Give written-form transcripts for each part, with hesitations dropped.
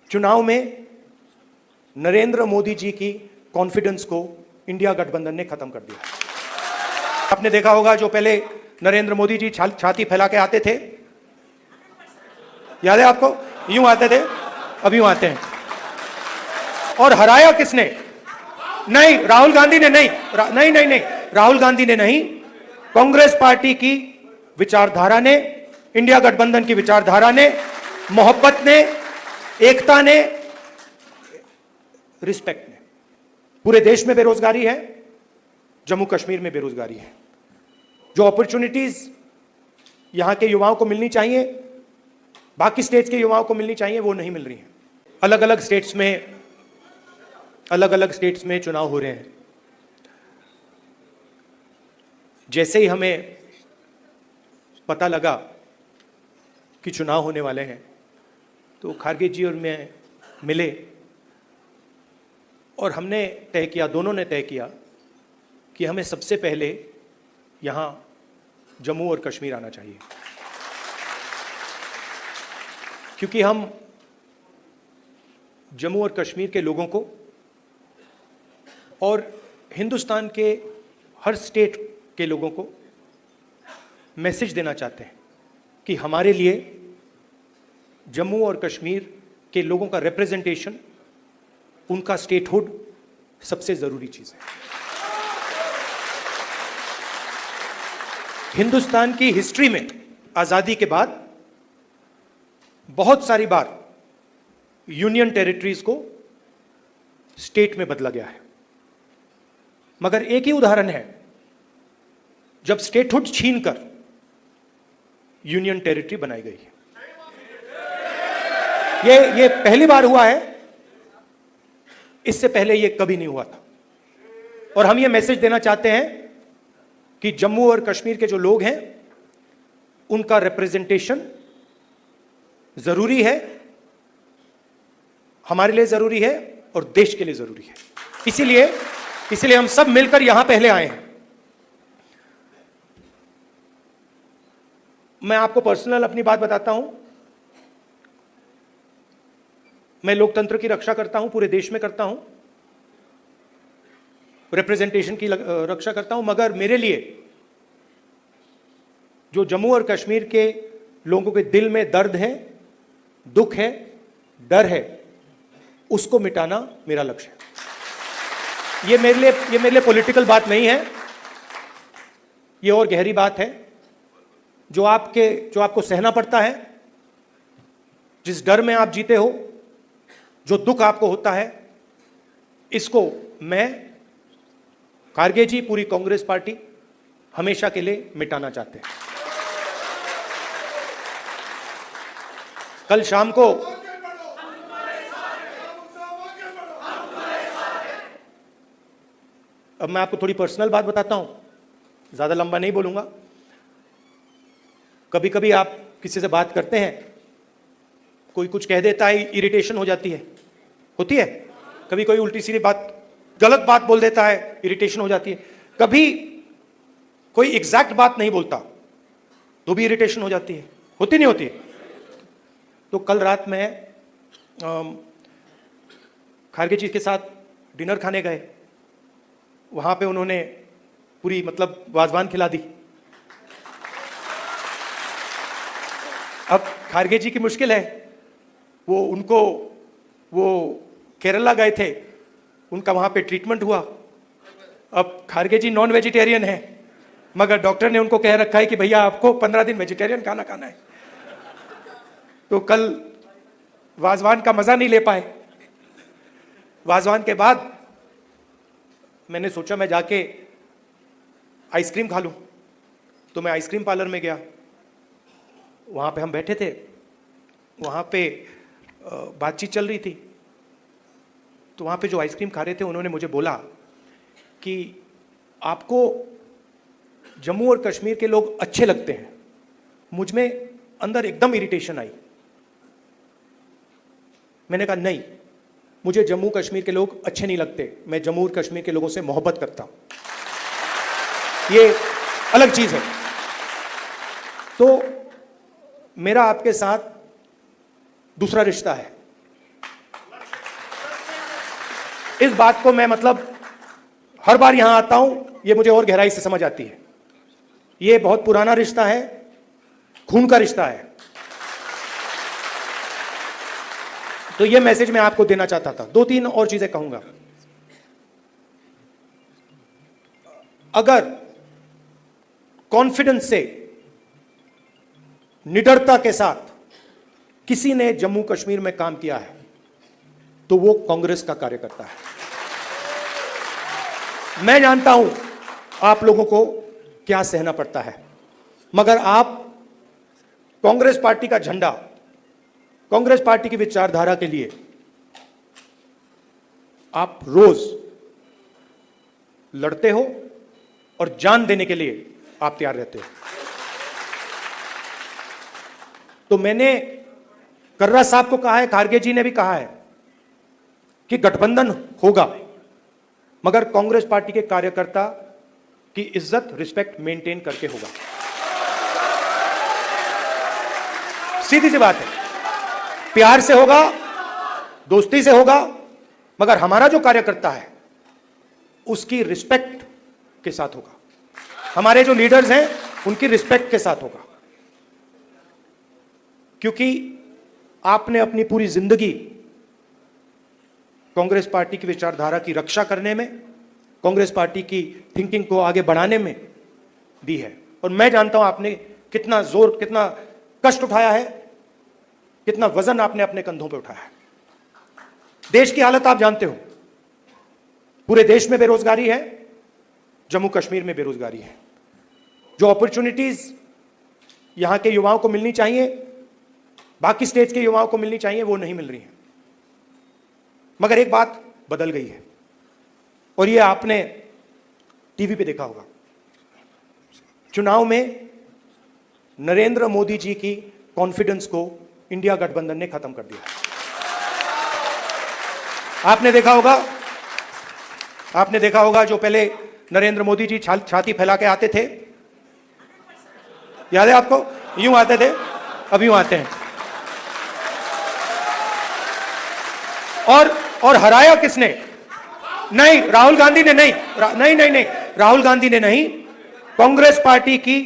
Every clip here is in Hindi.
चुनाव में नरेंद्र मोदी जी की कॉन्फिडेंस को इंडिया गठबंधन ने खत्म कर दिया। आपने देखा होगा, जो पहले नरेंद्र मोदी जी छाती फैला के आते थे, याद है आपको? यूं आते थे, अब यूं आते हैं। और हराया किसने? नहीं, राहुल गांधी ने नहीं, नहीं, राहुल गांधी ने नहीं, कांग्रेस पार्टी की विचारधारा ने, इंडिया गठबंधन की विचारधारा ने, मोहब्बत ने, एकता ने, रिस्पेक्ट ने। पूरे देश में बेरोजगारी है, जम्मू कश्मीर में बेरोजगारी है। जो अपॉर्चुनिटीज यहां के युवाओं को मिलनी चाहिए, बाकी स्टेट्स के युवाओं को मिलनी चाहिए, वो नहीं मिल रही है। अलग अलग स्टेट्स में चुनाव हो रहे हैं। जैसे ही हमें पता लगा कि चुनाव होने वाले हैं, तो खारगे जी और मैं मिले और हमने तय किया, दोनों ने तय किया कि हमें सबसे पहले यहां जम्मू और कश्मीर आना चाहिए, क्योंकि हम जम्मू और कश्मीर के लोगों को और हिंदुस्तान के हर स्टेट के लोगों को मैसेज देना चाहते हैं कि हमारे लिए जम्मू और कश्मीर के लोगों का रिप्रेजेंटेशन, उनका स्टेटहुड सबसे जरूरी चीज है। हिंदुस्तान की हिस्ट्री में आजादी के बाद बहुत सारी बार यूनियन टेरिटरीज को स्टेट में बदला गया है, मगर एक ही उदाहरण है जब स्टेटहुड छीनकर यूनियन टेरिटरी बनाई गई है। ये पहली बार हुआ है, इससे पहले ये कभी नहीं हुआ था। और हम ये मैसेज देना चाहते हैं कि जम्मू और कश्मीर के जो लोग हैं, उनका रिप्रेजेंटेशन जरूरी है, हमारे लिए जरूरी है और देश के लिए जरूरी है। इसीलिए हम सब मिलकर यहां पहले आए हैं। मैं आपको पर्सनल अपनी बात बताता हूं। मैं लोकतंत्र की रक्षा करता हूं, पूरे देश में करता हूं, रिप्रेजेंटेशन की रक्षा करता हूं, मगर मेरे लिए जो जम्मू और कश्मीर के लोगों के दिल में दर्द है, दुख है, डर है, उसको मिटाना मेरा लक्ष्य है। ये मेरे लिए पॉलिटिकल बात नहीं है, ये और गहरी बात है। जो आपको सहना पड़ता है, जिस डर में आप जीते हो, जो दुख आपको होता है, इसको मैं, खारगे जी, पूरी कांग्रेस पार्टी हमेशा के लिए मिटाना चाहते हैं। कल शाम को अब मैं आपको थोड़ी पर्सनल बात बताता हूं, ज्यादा लंबा नहीं बोलूंगा। कभी कभी आप किसी से बात करते हैं, कोई कुछ कह देता है, इरिटेशन हो जाती है, होती है। कभी कोई उल्टी सीधी बात, गलत बात बोल देता है, इरिटेशन हो जाती है। कभी कोई एग्जैक्ट बात नहीं बोलता तो भी इरिटेशन हो जाती है, होती नहीं होती? तो कल रात में खारगे जी के साथ डिनर खाने गए। वहां पे उन्होंने पूरी वाजवान खिला दी। अब खारगे जी की मुश्किल है, वो केरला गए थे, उनका वहां पे ट्रीटमेंट हुआ। अब खारगे जी नॉन वेजिटेरियन है, मगर डॉक्टर ने उनको कह रखा है कि भैया आपको 15 दिन वेजिटेरियन खाना खाना है। तो कल वाजवान का मजा नहीं ले पाए। वाजवान के बाद मैंने सोचा मैं जाके आइसक्रीम खा लूं, तो मैं आइसक्रीम पार्लर में गया। वहां पे हम बैठे थे, वहां पे बातचीत चल रही थी। तो वहां पे जो आइसक्रीम खा रहे थे, उन्होंने मुझे बोला कि आपको जम्मू और कश्मीर के लोग अच्छे लगते हैं। मुझ में अंदर एकदम इरिटेशन आई। मैंने कहा नहीं, मुझे जम्मू कश्मीर के लोग अच्छे नहीं लगते, मैं जम्मू और कश्मीर के लोगों से मोहब्बत करता हूं, ये अलग चीज है। तो मेरा आपके साथ दूसरा रिश्ता है। इस बात को मैं मतलब हर बार यहां आता हूं, ये मुझे और गहराई से समझ आती है। ये बहुत पुराना रिश्ता है, खून का रिश्ता है। तो ये मैसेज मैं आपको देना चाहता था। 2-3 और चीजें कहूंगा। अगर कॉन्फिडेंस से, निडरता के साथ किसी ने जम्मू कश्मीर में काम किया है तो वो कांग्रेस का कार्यकर्ता है। मैं जानता हूं आप लोगों को क्या सहना पड़ता है, मगर आप कांग्रेस पार्टी का झंडा, कांग्रेस पार्टी की विचारधारा के लिए आप रोज लड़ते हो और जान देने के लिए आप तैयार रहते हो। तो मैंने कर्रा साहब को कहा है, खारगे जी ने भी कहा है कि गठबंधन होगा, मगर कांग्रेस पार्टी के कार्यकर्ता की इज्जत, रिस्पेक्ट मेंटेन करके होगा। सीधी सी बात है, प्यार से होगा, दोस्ती से होगा, मगर हमारा जो कार्यकर्ता है उसकी रिस्पेक्ट के साथ होगा। हमारे जो लीडर्स हैं उनकी रिस्पेक्ट के साथ होगा। क्योंकि आपने अपनी पूरी जिंदगी कांग्रेस पार्टी की विचारधारा की रक्षा करने में, कांग्रेस पार्टी की थिंकिंग को आगे बढ़ाने में दी है। और मैं जानता हूं आपने कितना जोर, कितना कष्ट उठाया है, कितना वजन आपने अपने कंधों पे उठाया है। देश की हालत आप जानते हो, पूरे देश में बेरोजगारी है, जम्मू कश्मीर में बेरोजगारी है। जो अपॉर्चुनिटीज यहां के युवाओं को मिलनी चाहिए, बाकी स्टेट्स के युवाओं को मिलनी चाहिए, वो नहीं मिल रही है। मगर एक बात बदल गई है और ये आपने टीवी पे देखा होगा। चुनाव में नरेंद्र मोदी जी की कॉन्फिडेंस को इंडिया गठबंधन ने खत्म कर दिया। आपने देखा होगा जो पहले नरेंद्र मोदी जी छाती फैला के आते थे, याद है आपको? यूं आते थे, अब यूं आते हैं। और हराया किसने? नहीं, राहुल गांधी ने नहीं, नहीं, राहुल गांधी ने नहीं, कांग्रेस पार्टी की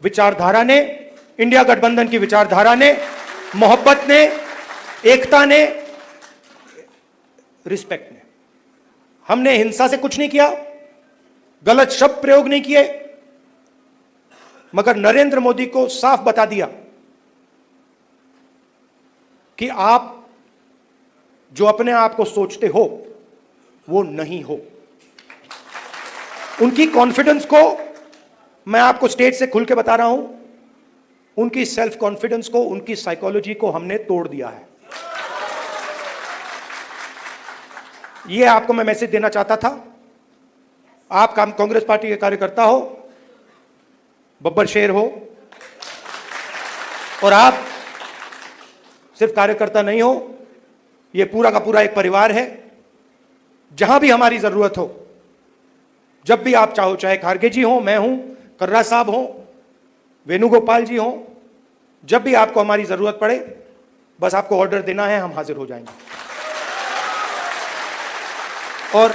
विचारधारा ने, इंडिया गठबंधन की विचारधारा ने, मोहब्बत ने, एकता ने, रिस्पेक्ट ने। हमने हिंसा से कुछ नहीं किया, गलत शब्द प्रयोग नहीं किए, मगर नरेंद्र मोदी को साफ बता दिया कि आप जो अपने आप को सोचते हो वो नहीं हो। उनकी कॉन्फिडेंस को मैं आपको स्टेज से खुल के बता रहा हूं, उनकी सेल्फ कॉन्फिडेंस को, उनकी साइकोलॉजी को हमने तोड़ दिया है। यह आपको मैं मैसेज देना चाहता था। आप कांग्रेस पार्टी के कार्यकर्ता हो, बब्बर शेर हो, और आप सिर्फ कार्यकर्ता नहीं हो, यह पूरा का पूरा एक परिवार है। जहां भी हमारी जरूरत हो, जब भी आप चाहो, चाहे खारगे जी हो, मैं हूं, कर्रा साहब हो, वेणुगोपाल जी हो, जब भी आपको हमारी जरूरत पड़े, बस आपको ऑर्डर देना है, हम हाजिर हो जाएंगे। और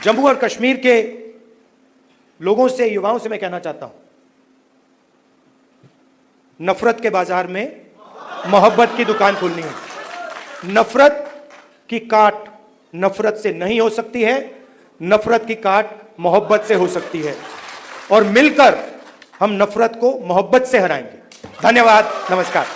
जम्मू और कश्मीर के लोगों से, युवाओं से मैं कहना चाहता हूं, नफरत के बाजार में मोहब्बत की दुकान खोलनी है। नफरत की काट नफरत से नहीं हो सकती है, नफरत की काट मोहब्बत से हो सकती है, और मिलकर हम नफरत को मोहब्बत से हराएंगे। धन्यवाद, नमस्कार।